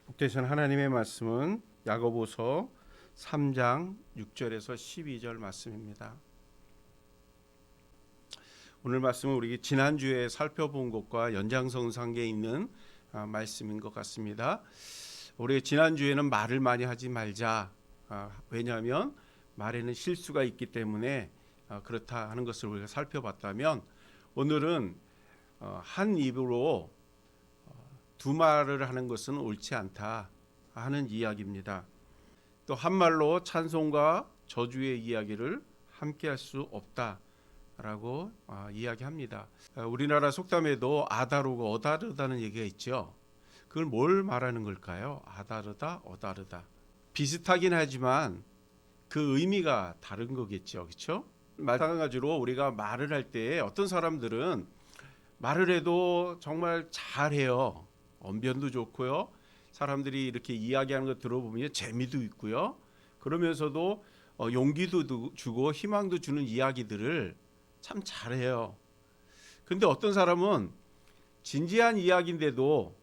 복되신 하나님의 말씀은 야고보서 3장 6절에서 12절 말씀입니다. 오늘 말씀은 우리 지난주에 살펴본 것과 연장선상에 있는 말씀인 것 같습니다. 우리 지난주에는 말을 많이 하지 말자. 왜냐하면 말에는 실수가 있기 때문에 그렇다 하는 것을 우리가 살펴봤다면, 오늘은 한 입으로 두 말을 하는 것은 옳지 않다 하는 이야기입니다. 또 한 말로 찬송과 저주의 이야기를 함께 할 수 없다라고 이야기합니다. 우리나라 속담에도 아다르고 어다르다는 얘기가 있죠. 그걸 뭘 말하는 걸까요? 아다르다, 어다르다. 비슷하긴 하지만 그 의미가 다른 거겠죠. 그렇죠? 마찬가지로 우리가 말을 할 때 어떤 사람들은 말을 해도 정말 잘해요. 언변도 좋고요. 사람들이 이렇게 이야기하는 거 들어보면 재미도 있고요. 그러면서도 용기도 주고 희망도 주는 이야기들을 참 잘해요. 근데 어떤 사람은 진지한 이야기인데도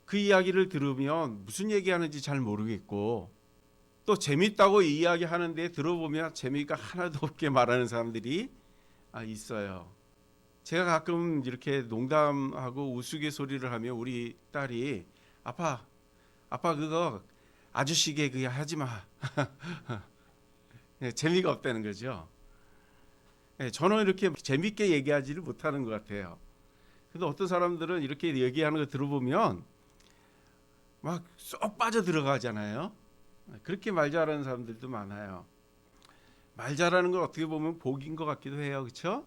그 이야기를 들으면 무슨 얘기하는지 잘 모르겠고, 또 재밌다고 이야기하는데 들어보면 재미가 하나도 없게 말하는 사람들이 있어요. 제가 가끔 이렇게 농담하고 우스갯소리를 하면 우리 딸이 아빠 그거 아저씨게 그게 하지 마. 재미가 없다는 거죠. 저는 이렇게 재밌게 얘기하지를 못하는 것 같아요. 근데 어떤 사람들은 이렇게 얘기하는 거 들어보면 막 쏙 빠져 들어가잖아요. 그렇게 말 잘하는 사람들도 많아요. 말 잘하는 건 어떻게 보면 복인 것 같기도 해요. 그렇죠?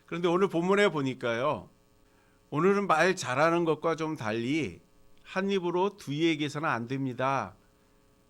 그런데 오늘 본문에 보니까요, 오늘은 말 잘하는 것과 좀 달리 한 입으로 두 얘기해서는 안 됩니다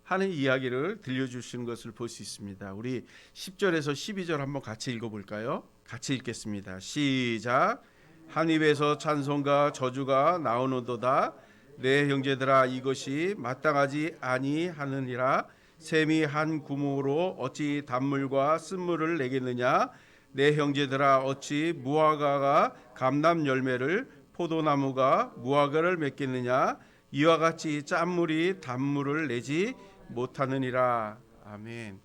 하는 이야기를 들려주시는 것을 볼 수 있습니다. 우리 10절에서 12절 한번 같이 읽어볼까요? 같이 읽겠습니다. 시작. 한 입에서 찬송과 저주가 나오는도다. 내 형제들아, 이것이 마땅하지 아니하느니라. 샘이 한 구멍으로 어찌 단물과 쓴물을 내겠느냐. 내 형제들아, 어찌 무화과가 감람 열매를, 포도나무가 무화과를 맺겠느냐. 이와 같이 짠물이 단물을 내지 못하느니라. 아멘.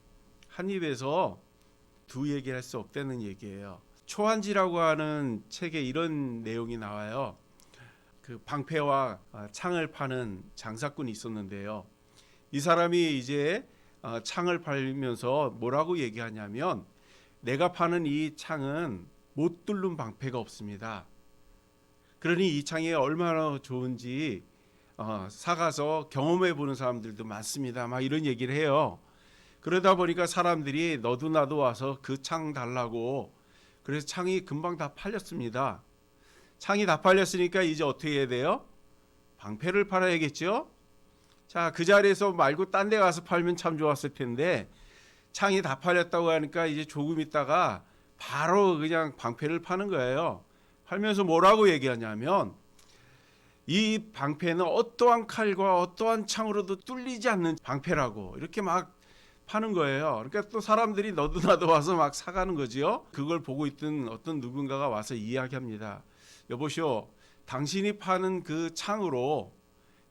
한 입에서 두 얘기할 수 없다는 얘기예요. 초한지라고 하는 책에 이런 내용이 나와요. 그 방패와 창을 파는 장사꾼이 있었는데요. 이 사람이 이제 창을 팔면서 뭐라고 얘기하냐면, 내가 파는 이 창은 못 뚫는 방패가 없습니다. 그러니 이 창이 얼마나 좋은지 사가서 경험해 보는 사람들도 많습니다. 막 이런 얘기를 해요. 그러다 보니까 사람들이 너도 나도 와서 그 창 달라고, 그래서 창이 금방 다 팔렸습니다. 창이 다 팔렸으니까 이제 어떻게 해야 돼요? 방패를 팔아야겠죠? 자, 그 자리에서 말고 딴 데 가서 팔면 참 좋았을 텐데, 창이 다 팔렸다고 하니까 이제 조금 있다가 바로 그냥 방패를 파는 거예요. 팔면서 뭐라고 얘기하냐면, 이 방패는 어떠한 칼과 어떠한 창으로도 뚫리지 않는 방패라고 이렇게 막 파는 거예요. 그러니까 또 사람들이 너도 나도 와서 막 사가는 거지요. 그걸 보고 있던 어떤 누군가가 와서 이야기합니다. 여보시오, 당신이 파는 그 창으로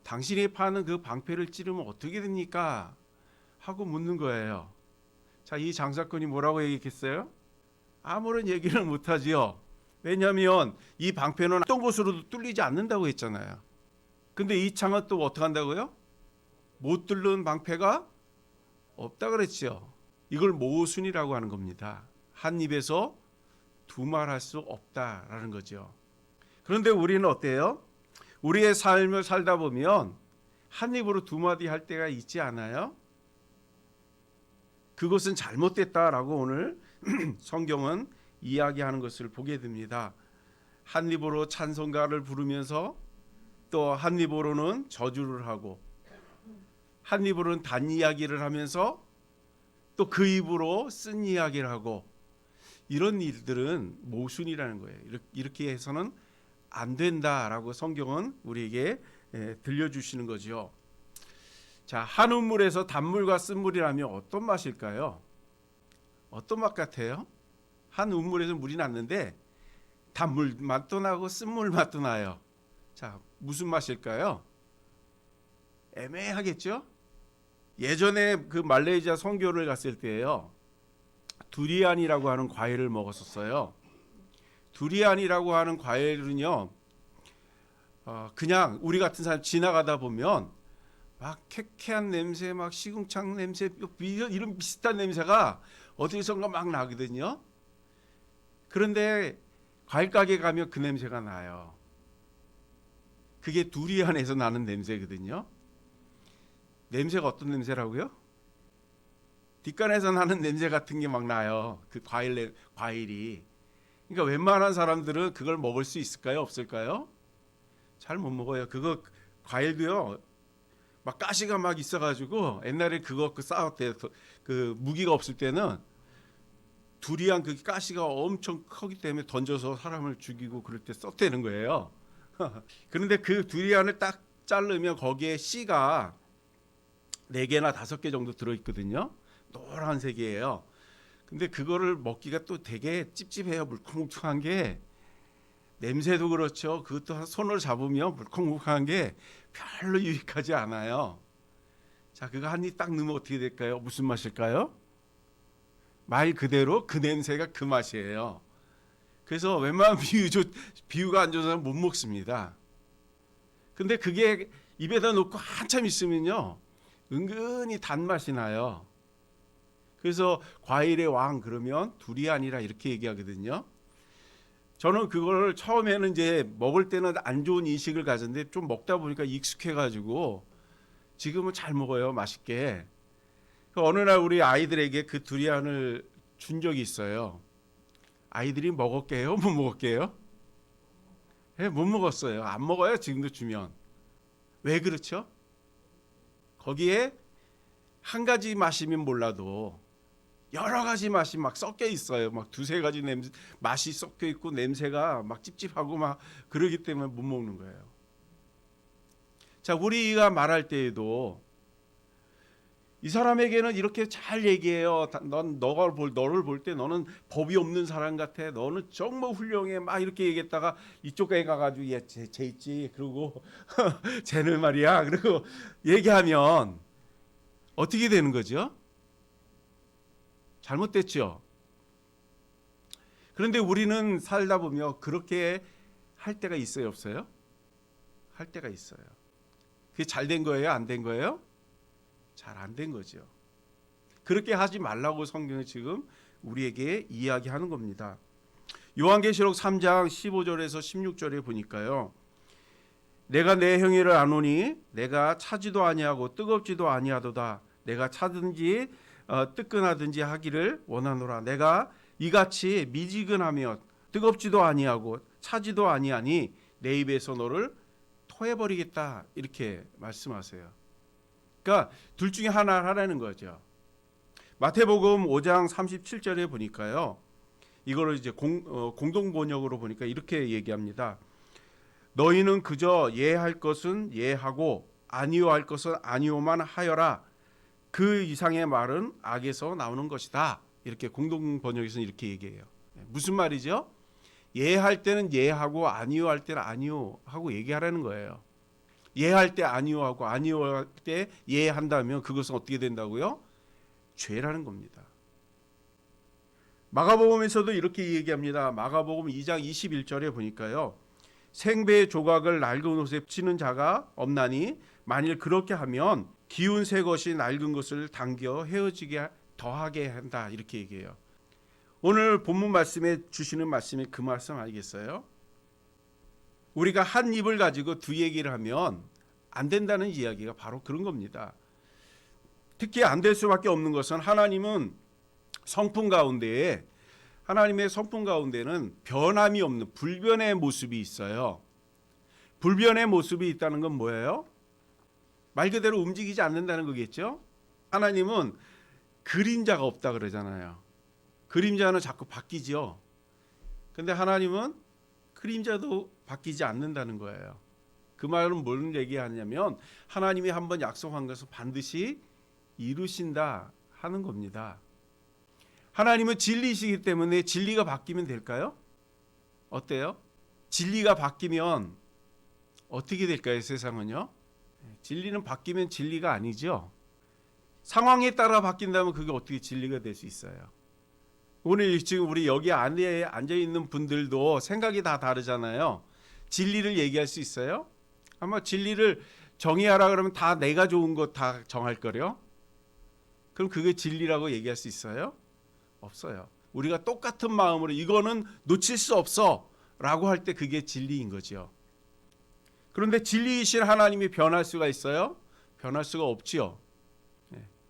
당신이 파는 그 방패를 찌르면 어떻게 됩니까? 하고 묻는 거예요. 자, 이 장사꾼이 뭐라고 얘기했어요? 아무런 얘기를 못하지요. 왜냐하면 이 방패는 어떤 곳으로도 뚫리지 않는다고 했잖아요. 근데 이 창은 또 어떻게 한다고요? 못 뚫는 방패가 없다 그랬죠. 이걸 모순이라고 하는 겁니다. 한 입에서 두 말 할 수 없다라는 거죠. 그런데 우리는 어때요? 우리의 삶을 살다 보면 한 입으로 두 마디 할 때가 있지 않아요? 그것은 잘못됐다라고 오늘 성경은 이야기하는 것을 보게 됩니다. 한 입으로 찬송가를 부르면서 또 한 입으로는 저주를 하고, 한 입으로는 단 이야기를 하면서 또 그 입으로 쓴 이야기를 하고, 이런 일들은 모순이라는 거예요. 이렇게 해서는 안 된다라고 성경은 우리에게 들려주시는 거죠. 자, 한 우물에서 단물과 쓴물이라면 어떤 맛일까요? 어떤 맛 같아요? 한 우물에서 물이 났는데 단물 맛도 나고 쓴물 맛도 나요. 자, 무슨 맛일까요? 애매하겠죠? 예전에 그 말레이시아 선교를 갔을 때예요. 두리안이라고 하는 과일을 먹었었어요. 두리안이라고 하는 과일은요, 그냥 우리 같은 사람 지나가다 보면 막 쾌쾌한 냄새, 막 시궁창 냄새, 이런 비슷한 냄새가 어디선가 막 나거든요. 그런데 과일 가게 가면 그 냄새가 나요. 그게 두리안에서 나는 냄새거든요. 냄새가 어떤 냄새라고요? 뒷간에서 나는 냄새 같은 게 막 나요. 그 과일이. 그러니까 웬만한 사람들은 그걸 먹을 수 있을까요? 없을까요? 잘 못 먹어요. 그거 과일도요. 막 가시가 막 있어가지고 옛날에 그거 싸울 때 그 무기가 없을 때는 두리안 그 가시가 엄청 크기 때문에 던져서 사람을 죽이고 그럴 때 썼다는 거예요. 그런데 그 두리안을 딱 자르면 거기에 씨가 4개나 5개 정도 들어있거든요. 노란색이에요. 근데 그거를 먹기가 또 되게 찝찝해요. 물컹물컹한 게. 냄새도 그렇죠. 그것도 손으로 잡으면 물컹물컹한 게 별로 유익하지 않아요. 자, 그거 한 입 딱 넣으면 어떻게 될까요? 무슨 맛일까요? 말 그대로 그 냄새가 그 맛이에요. 그래서 웬만한 비유가 안 좋아서 못 먹습니다. 근데 그게 입에다 놓고 한참 있으면요, 은근히 단맛이 나요. 그래서 과일의 왕 그러면 두리안이라 이렇게 얘기하거든요. 저는 그걸 처음에는 이제 먹을 때는 안 좋은 인식을 가졌는데 좀 먹다 보니까 익숙해가지고 지금은 잘 먹어요. 맛있게. 어느 날 우리 아이들에게 그 두리안을 준 적이 있어요. 아이들이 먹었게요? 못 먹었게요? 네, 못 먹었어요. 안 먹어요. 지금도 주면. 왜 그렇죠? 거기에 한 가지 맛이면 몰라도 여러 가지 맛이 막 섞여 있어요. 막 2-3가지 맛이 섞여 있고 냄새가 막 찝찝하고 막 그러기 때문에 못 먹는 거예요. 자, 우리가 말할 때에도 이 사람에게는 이렇게 잘 얘기해요. 너를 볼 때 너는 법이 없는 사람 같아. 너는 정말 훌륭해. 막 이렇게 얘기했다가 이쪽에 가가지고 쟤 있지. 그리고 쟤는 말이야. 그리고 얘기하면 어떻게 되는 거죠? 잘못됐죠. 그런데 우리는 살다 보면 그렇게 할 때가 있어요, 없어요? 할 때가 있어요. 그게 잘 된 거예요, 안 된 거예요? 잘 안 된 거죠. 그렇게 하지 말라고 성경이 지금 우리에게 이야기하는 겁니다. 요한계시록 3장 15절에서 16절에 보니까요. 내가 내 행위를 아노니 내가 차지도 아니하고 뜨겁지도 아니하도다. 내가 차든지 뜨끈하든지 하기를 원하노라. 내가 이같이 미지근하며 뜨겁지도 아니하고 차지도 아니하니 내 입에서 너를 토해버리겠다. 이렇게 말씀하세요. 그러니까 둘 중에 하나를 하라는 거죠. 마태복음 5장 37절에 보니까요. 이거를 이제 공동 번역으로 보니까 이렇게 얘기합니다. 너희는 그저 예할 것은 예하고 아니오할 것은 아니오만 하여라. 그 이상의 말은 악에서 나오는 것이다. 이렇게 공동 번역에서는 이렇게 얘기해요. 무슨 말이죠? 예할 때는 예하고 아니오할 때는 아니오하고 얘기하라는 거예요. 예할 때 아니오하고 아니오할 때 예한다면 그것은 어떻게 된다고요? 죄라는 겁니다. 마가복음에서도 이렇게 얘기합니다. 마가복음 2장 21절에 보니까요. 생배의 조각을 낡은 옷에 붙이는 자가 없나니 만일 그렇게 하면 기운 새 것이 낡은 것을 당겨 헤어지게 더하게 한다. 이렇게 얘기해요. 오늘 본문 말씀에 주시는 말씀이 그 말씀 아니겠어요? 우리가 한 입을 가지고 두 얘기를 하면 안 된다는 이야기가 바로 그런 겁니다. 특히 안 될 수밖에 없는 것은 하나님의 성품 가운데는 변함이 없는 불변의 모습이 있어요. 불변의 모습이 있다는 건 뭐예요? 말 그대로 움직이지 않는다는 거겠죠? 하나님은 그림자가 없다 그러잖아요. 그림자는 자꾸 바뀌죠. 근데 하나님은 그림자도 바뀌지 않는다는 거예요. 그 말은 뭘 얘기하냐면 하나님이 한번 약속한 것을 반드시 이루신다 하는 겁니다. 하나님은 진리이시기 때문에 진리가 바뀌면 될까요? 어때요? 진리가 바뀌면 어떻게 될까요? 세상은요? 진리는 바뀌면 진리가 아니죠. 상황에 따라 바뀐다면 그게 어떻게 진리가 될 수 있어요? 오늘 지금 우리 여기 안에 앉아 있는 분들도 생각이 다 다르잖아요. 진리를 얘기할 수 있어요? 아마 진리를 정의하라 그러면 다 내가 좋은 거 다 정할 거려? 그럼 그게 진리라고 얘기할 수 있어요? 없어요. 우리가 똑같은 마음으로 이거는 놓칠 수 없어 라고 할 때 그게 진리인 거죠. 그런데 진리이신 하나님이 변할 수가 있어요? 변할 수가 없지요.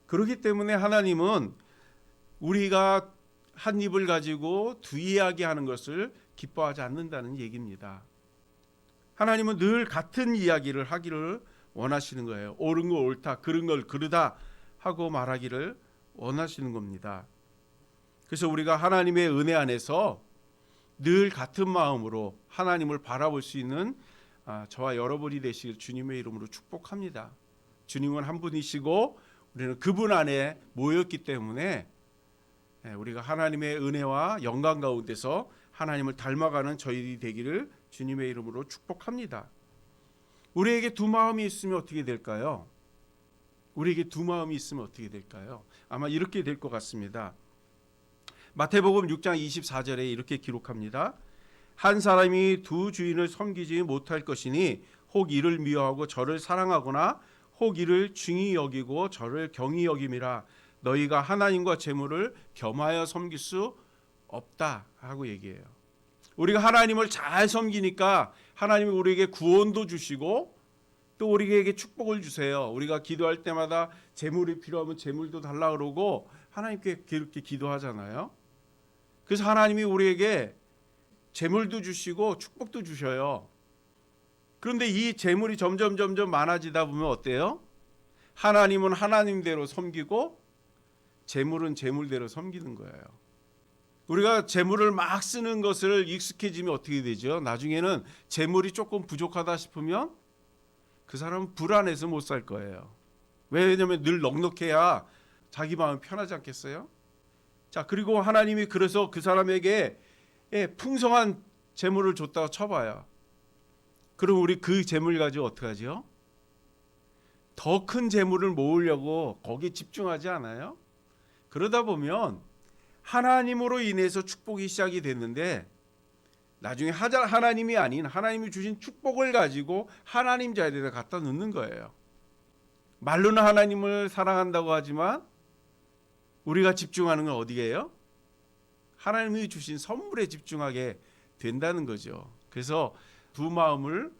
그렇기 때문에 하나님은 우리가 한 입을 가지고 두 이야기하는 것을 기뻐하지 않는다는 얘기입니다. 하나님은 늘 같은 이야기를 하기를 원하시는 거예요. 옳은 거 옳다, 그른 걸 그르다 하고 말하기를 원하시는 겁니다. 그래서 우리가 하나님의 은혜 안에서 늘 같은 마음으로 하나님을 바라볼 수 있는 저와 여러분이 되시길 주님의 이름으로 축복합니다. 주님은 한 분이시고 우리는 그분 안에 모였기 때문에 우리가 하나님의 은혜와 영광 가운데서 하나님을 닮아가는 저희들이 되기를 주님의 이름으로 축복합니다. 우리에게 두 마음이 있으면 어떻게 될까요? 우리에게 두 마음이 있으면 어떻게 될까요? 아마 이렇게 될 것 같습니다. 마태복음 6장 24절에 이렇게 기록합니다. 한 사람이 두 주인을 섬기지 못할 것이니 혹 이를 미워하고 저를 사랑하거나 혹 이를 중히 여기고 저를 경히 여김이라. 너희가 하나님과 재물을 겸하여 섬길 수 없다 하고 얘기해요. 우리가 하나님을 잘 섬기니까 하나님이 우리에게 구원도 주시고 또 우리에게 축복을 주세요. 우리가 기도할 때마다 재물이 필요하면 재물도 달라 그러고 하나님께 그렇게 기도하잖아요. 그래서 하나님이 우리에게 재물도 주시고 축복도 주셔요. 그런데 이 재물이 점점 많아지다 보면 어때요? 하나님은 하나님대로 섬기고 재물은 재물대로 섬기는 거예요. 우리가 재물을 막 쓰는 것을 익숙해지면 어떻게 되죠? 나중에는 재물이 조금 부족하다 싶으면 그 사람은 불안해서 못 살 거예요. 왜냐하면 늘 넉넉해야 자기 마음 편하지 않겠어요? 자, 그리고 하나님이 그래서 그 사람에게 풍성한 재물을 줬다고 쳐봐요. 그럼 우리 그 재물 가지고 어떻게 하죠? 더 큰 재물을 모으려고 거기에 집중하지 않아요? 그러다 보면 하나님으로 인해서 축복이 시작이 됐는데 나중에 하나님이 아닌 하나님이 주신 축복을 가지고 하나님 자리에다 갖다 놓는 거예요. 말로는 하나님을 사랑한다고 하지만 우리가 집중하는 건 어디예요? 하나님이 주신 선물에 집중하게 된다는 거죠. 그래서 두 마음을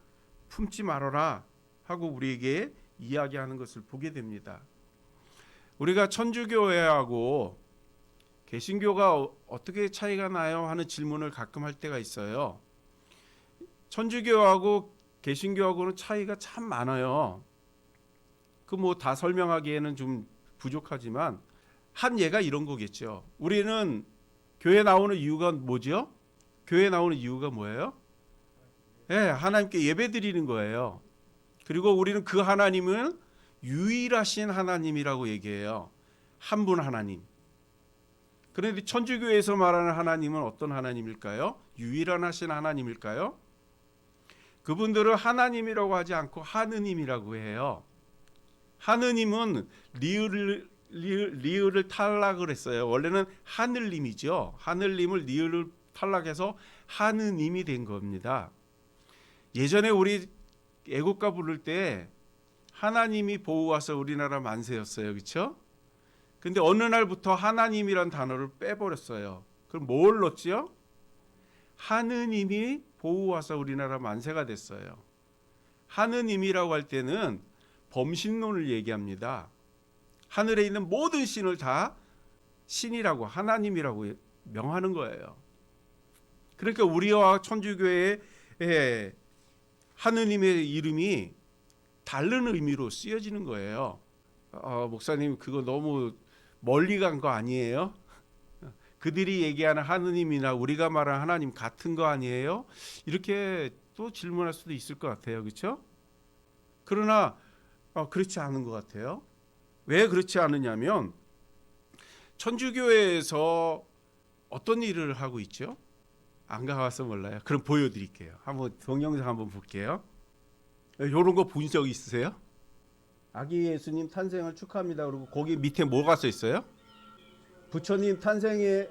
품지 말아라 하고 우리에게 이야기하는 것을 보게 됩니다. 우리가 천주교회하고 개신교가 어떻게 차이가 나요? 하는 질문을 가끔 할 때가 있어요. 천주교하고 개신교하고는 차이가 참 많아요. 그 뭐 다 설명하기에는 좀 부족하지만 한 예가 이런 거겠죠. 우리는 교회 나오는 이유가 뭐죠? 교회 나오는 이유가 뭐예요? 하나님께 예배 드리는 거예요. 그리고 우리는 그 하나님은 유일하신 하나님이라고 얘기해요. 한 분 하나님. 그런데 천주교에서 말하는 하나님은 어떤 하나님일까요? 유일하신 하나님일까요? 그분들은 하나님이라고 하지 않고 하느님이라고 해요. 하느님은 리을을 탈락을 했어요. 원래는 하늘님이죠. 하늘님을 리을을 탈락해서 하느님이 된 겁니다. 예전에 우리 애국가 부를 때 하나님이 보호와서 우리나라 만세였어요. 그렇죠? 근데 어느 날부터 하나님이란 단어를 빼버렸어요. 그럼 뭘 넣었지요? 하느님이 보호와서 우리나라 만세가 됐어요. 하느님이라고 할 때는 범신론을 얘기합니다. 하늘에 있는 모든 신을 다 신이라고 하나님이라고 명하는 거예요. 그러니까 우리와 천주교의 하느님의 이름이 다른 의미로 쓰여지는 거예요. 목사님 그거 너무 멀리 간 거 아니에요? 그들이 얘기하는 하느님이나 우리가 말하는 하나님 같은 거 아니에요? 이렇게 또 질문할 수도 있을 것 같아요. 그렇죠? 그러나 그렇지 않은 것 같아요. 왜 그렇지 않느냐면 천주교회에서 어떤 일을 하고 있죠? 안 가봐서 몰라요. 그럼 보여드릴게요. 한번 동영상 한번 볼게요. 이런 거 본 적 있으세요? 아기 예수님 탄생을 축하합니다. 그리고 거기 밑에 뭐가 써 있어요? 부처님 탄생에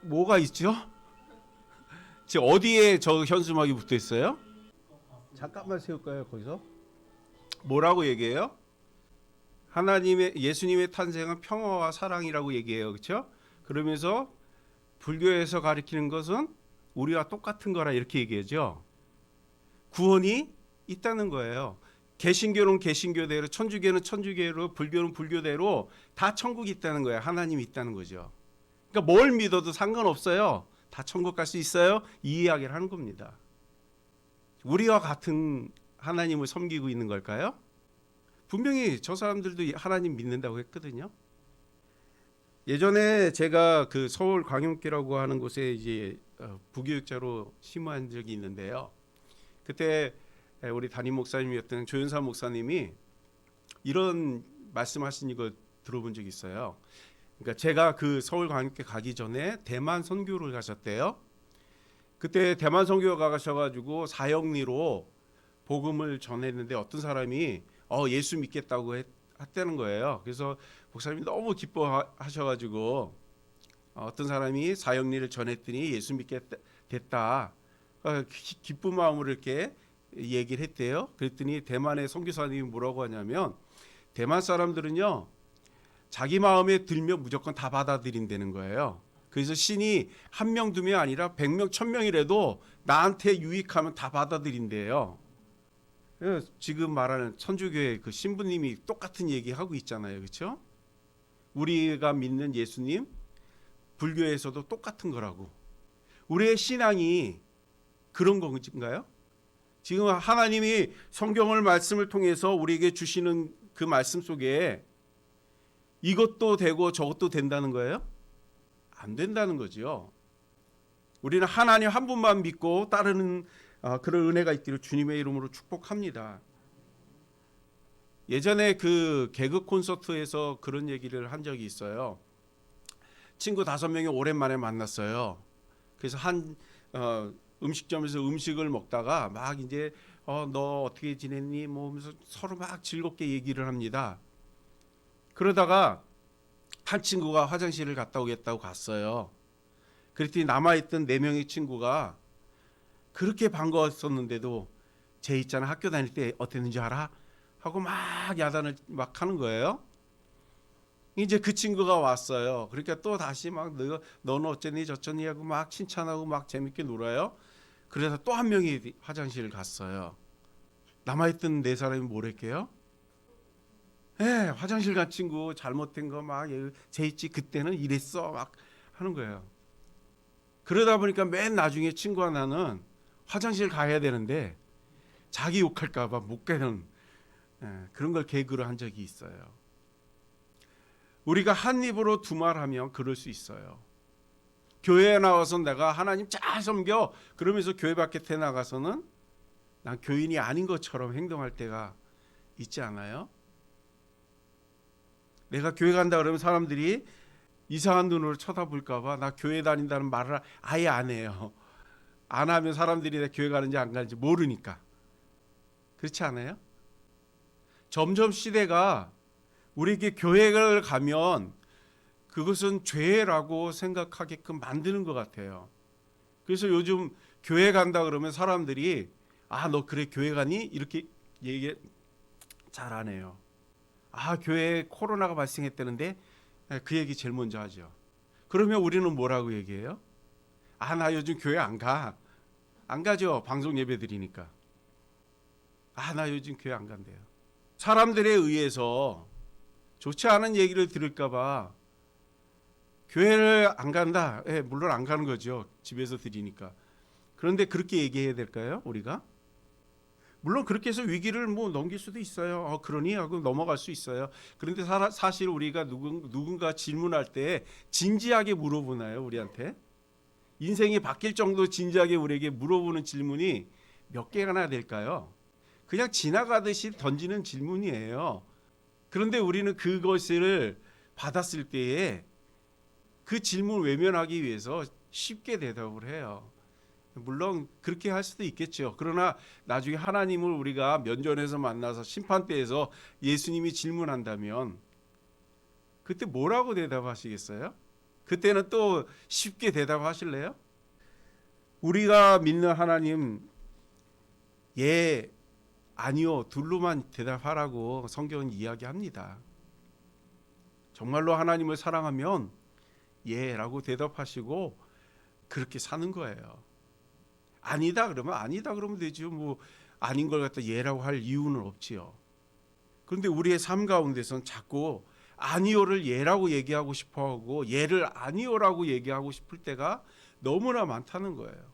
뭐가 있죠? 지금 어디에 저 현수막이 붙어 있어요? 잠깐만 세울까요? 거기서 뭐라고 얘기해요? 하나님의 예수님의 탄생은 평화와 사랑이라고 얘기해요. 그렇죠? 그러면서 불교에서 가리키는 것은 우리와 똑같은 거라 이렇게 얘기하죠. 구원이 있다는 거예요. 개신교는 개신교대로, 천주교는 천주교로, 불교는 불교대로 다 천국이 있다는 거예요. 하나님이 있다는 거죠. 그러니까 뭘 믿어도 상관없어요. 다 천국 갈 수 있어요. 이 이야기를 하는 겁니다. 우리와 같은 하나님을 섬기고 있는 걸까요? 분명히 저 사람들도 하나님 믿는다고 했거든요. 예전에 제가 그 서울 광용교라고 하는 곳에 이제 부교육자로 심호한 적이 있는데요. 그때 우리 담임 목사님이었던 조연사 목사님이 이런 말씀하신 이거 들어본 적이 있어요. 그러니까 제가 그 서울 광역교 가기 전에 대만 선교를 가셨대요. 그때 대만 선교가 가셔가지고 사형리로 복음을 전했는데 어떤 사람이 예수 믿겠다고 했다는 거예요. 그래서 목사님이 너무 기뻐하셔가지고 어떤 사람이 사형리를 전했더니 예수 믿게 됐다. 기쁜 마음으로 이렇게 얘기를 했대요. 그랬더니 대만의 선교사님이 뭐라고 하냐면 대만 사람들은요 자기 마음에 들면 무조건 다 받아들인다는 거예요. 그래서 신이 한 명 두 명 아니라 100명 1000명이라도 나한테 유익하면 다 받아들인대요. 지금 말하는 천주교의 그 신부님이 똑같은 얘기하고 있잖아요. 그렇죠? 우리가 믿는 예수님 불교에서도 똑같은 거라고. 우리의 신앙이 그런 건가요? 지금 하나님이 성경을 말씀을 통해서 우리에게 주시는 그 말씀 속에 이것도 되고 저것도 된다는 거예요? 안 된다는 거죠. 우리는 하나님 한 분만 믿고 따르는 그런 은혜가 있기를 주님의 이름으로 축복합니다. 예전에 그 개그 콘서트에서 그런 얘기를 한 적이 있어요. 친구 5명이 오랜만에 만났어요. 그래서 한 음식점에서 음식을 먹다가 막 이제 너 어떻게 지냈니? 뭐 하면서 서로 막 즐겁게 얘기를 합니다. 그러다가 한 친구가 화장실을 갔다 오겠다고 갔어요. 그랬더니 남아있던 4명의 친구가 그렇게 반가웠었는데도 쟤 있잖아 학교 다닐 때 어땠는지 알아? 하고 막 야단을 막 하는 거예요. 이제 그 친구가 왔어요. 그러니까 또 다시 막 너는 어쩌니 저쩌니 하고 막 칭찬하고 막 재밌게 놀아요. 그래서 또 한 명이 화장실을 갔어요. 남아있던 4사람이 뭐랬게요? 화장실 간 친구 잘못된 거 막 쟤 있지 그때는 이랬어 막 하는 거예요. 그러다 보니까 맨 나중에 친구 하나는 화장실 가야 되는데 자기 욕할까 봐 못 가는 그런 걸 개그로 한 적이 있어요. 우리가 한 입으로 두 말하면 그럴 수 있어요. 교회에 나와서 내가 하나님 잘 섬겨 그러면서 교회 밖에 나가서는 난 교인이 아닌 것처럼 행동할 때가 있지 않아요? 내가 교회 간다 그러면 사람들이 이상한 눈으로 쳐다볼까 봐 나 교회 다닌다는 말을 아예 안 해요. 안 하면 사람들이 내 교회 가는지 안 가는지 모르니까. 그렇지 않아요? 점점 시대가 우리에게 교회를 가면 그것은 죄라고 생각하게끔 만드는 것 같아요. 그래서 요즘 교회 간다 그러면 사람들이 너 그래 교회 가니? 이렇게 얘기 잘 안 해요. 교회에 코로나가 발생했다는데 그 얘기 제일 먼저 하죠. 그러면 우리는 뭐라고 얘기해요? 나 요즘 교회 안 가. 안 가죠. 방송 예배 드리니까. 나 요즘 교회 안 간대요. 사람들에 의해서 좋지 않은 얘기를 들을까 봐 교회를 안 간다. 물론 안 가는 거죠. 집에서 드리니까. 그런데 그렇게 얘기해야 될까요? 우리가? 물론 그렇게 해서 위기를 넘길 수도 있어요. 그러니 하고 넘어갈 수 있어요. 그런데 사실 우리가 누군가 질문할 때 진지하게 물어보나요? 우리한테? 인생이 바뀔 정도로 진지하게 우리에게 물어보는 질문이 몇 개나 될까요? 그냥 지나가듯이 던지는 질문이에요. 그런데 우리는 그것을 받았을 때에 그 질문을 외면하기 위해서 쉽게 대답을 해요. 물론 그렇게 할 수도 있겠죠. 그러나 나중에 하나님을 우리가 면전에서 만나서 심판대에서 예수님이 질문한다면 그때 뭐라고 대답하시겠어요? 그때는 또 쉽게 대답하실래요? 우리가 믿는 하나님, 예, 아니요, 둘로만 대답하라고 성경은 이야기합니다. 정말로 하나님을 사랑하면 예라고 대답하시고 그렇게 사는 거예요. 아니다 그러면 아니다 그러면 되죠. 뭐 아닌 걸 갖다 예라고 할 이유는 없지요. 그런데 우리의 삶 가운데선 자꾸 아니요를 예라고 얘기하고 싶어하고 예를 아니요라고 얘기하고 싶을 때가 너무나 많다는 거예요.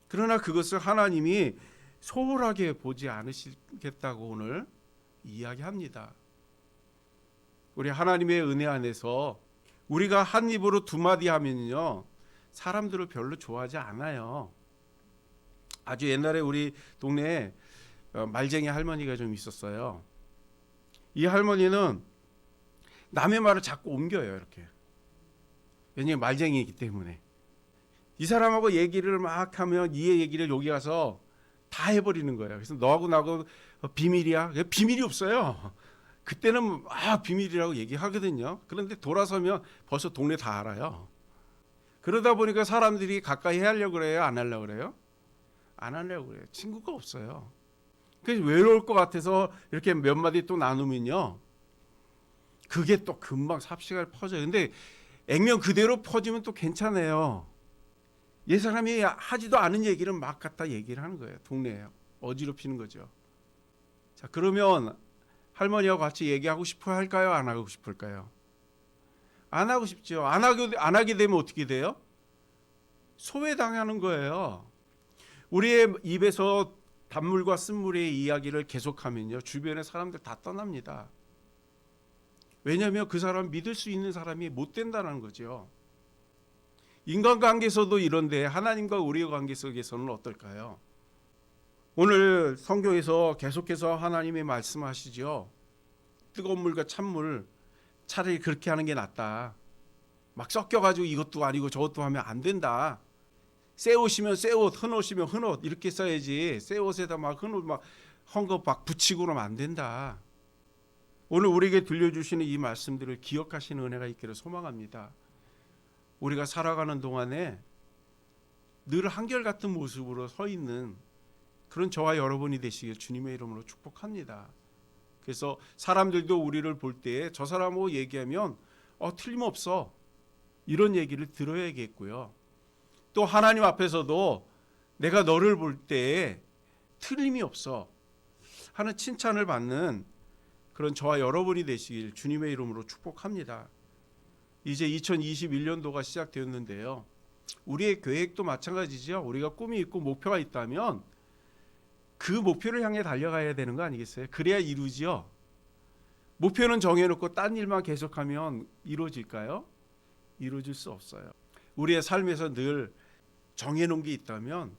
그러나 그것을 하나님이 소홀하게 보지 않으시겠다고 오늘 이야기합니다. 우리 하나님의 은혜 안에서 우리가 한 입으로 두 마디 하면요 사람들을 별로 좋아하지 않아요. 아주 옛날에 우리 동네에 말쟁이 할머니가 좀 있었어요. 이 할머니는 남의 말을 자꾸 옮겨요. 이렇게. 왜냐하면 말쟁이이기 때문에. 이 사람하고 얘기를 막 하면 이 얘기를 여기 가서 다 해버리는 거예요. 그래서 너하고 나하고 비밀이야. 비밀이 없어요. 그때는 비밀이라고 얘기하거든요. 그런데 돌아서면 벌써 동네 다 알아요. 그러다 보니까 사람들이 가까이 하려고 그래요? 안 하려고 그래요? 안 하려고 그래요. 친구가 없어요. 그래서 외로울 것 같아서 이렇게 몇 마디 또 나누면요. 그게 또 금방 삽시간에 퍼져요. 근데 액면 그대로 퍼지면 또 괜찮아요. 옛 사람이 하지도 않은 얘기를 막 갖다 얘기를 하는 거예요. 동네에 어지럽히는 거죠. 자, 그러면 할머니하고 같이 얘기하고 싶어 할까요? 안 하고 싶을까요? 안 하고 싶죠. 안 하게 되면 어떻게 돼요? 소외당하는 거예요. 우리의 입에서 단물과 쓴물의 이야기를 계속하면요. 주변의 사람들 다 떠납니다. 왜냐하면 그 사람 믿을 수 있는 사람이 못 된다는 거죠. 인간관계에서도 이런데 하나님과 우리의 관계 속에서는 어떨까요? 오늘 성경에서 계속해서 하나님이 말씀하시죠. 뜨거운 물과 찬물 차라리 그렇게 하는 게 낫다. 막 섞여가지고 이것도 아니고 저것도 하면 안 된다. 새 옷이면 새 옷, 흰 옷이면 흰 옷 이렇게 써야지. 새 옷에다 막 흰 옷 막 헝겊 막 붙이고 그러면 안 된다. 오늘 우리에게 들려주시는 이 말씀들을 기억하시는 은혜가 있기를 소망합니다. 우리가 살아가는 동안에 늘 한결같은 모습으로 서 있는 그런 저와 여러분이 되시길 주님의 이름으로 축복합니다. 그래서 사람들도 우리를 볼 때 저 사람하고 얘기하면 틀림없어 이런 얘기를 들어야겠고요. 또 하나님 앞에서도 내가 너를 볼 때 틀림이 없어 하는 칭찬을 받는 그런 저와 여러분이 되시길 주님의 이름으로 축복합니다. 이제 2021년도가 시작되었는데요. 우리의 계획도 마찬가지죠. 우리가 꿈이 있고 목표가 있다면 그 목표를 향해 달려가야 되는 거 아니겠어요? 그래야 이루지요. 목표는 정해놓고 딴 일만 계속하면 이루어질까요? 이루어질 수 없어요. 우리의 삶에서 늘 정해놓은 게 있다면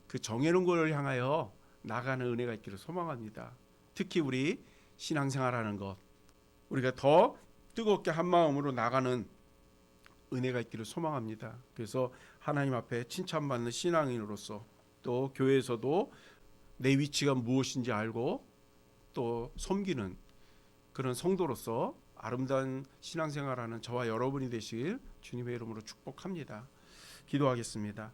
그 정해놓은 것을 향하여 나가는 은혜가 있기를 소망합니다. 특히 우리 신앙생활하는 것 우리가 더 뜨겁게 한 마음으로 나가는 은혜가 있기를 소망합니다. 그래서 하나님 앞에 칭찬받는 신앙인으로서 또 교회에서도 내 위치가 무엇인지 알고 또 섬기는 그런 성도로서 아름다운 신앙생활하는 저와 여러분이 되시길 주님의 이름으로 축복합니다. 기도하겠습니다.